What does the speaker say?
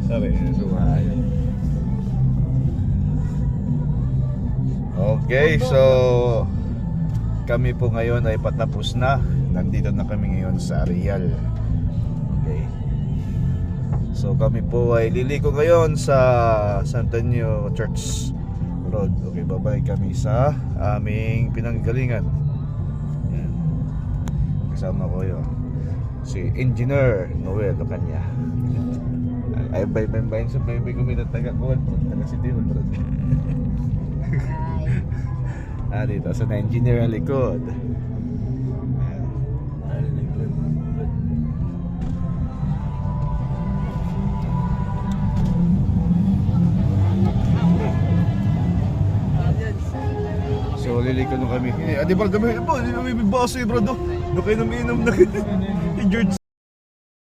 Sorry, sumahay. Okay, so kami po ngayon ay patapos na. Nandito na kami ngayon sa Arial. Okay. So kami po ay liliko ngayon sa Santo Niño Church Road. Okay, babalik kami sa aming pinanggalingan. Yan. Kasama ko yun si Engineer Noel Ocanya. Ay bay sa bay kumita taga Kuwait, taga City Hall. Dito sa engineer ang likod. So liliko na kami. Di ba dami po, may baso bro do. Do kayo naminom na. George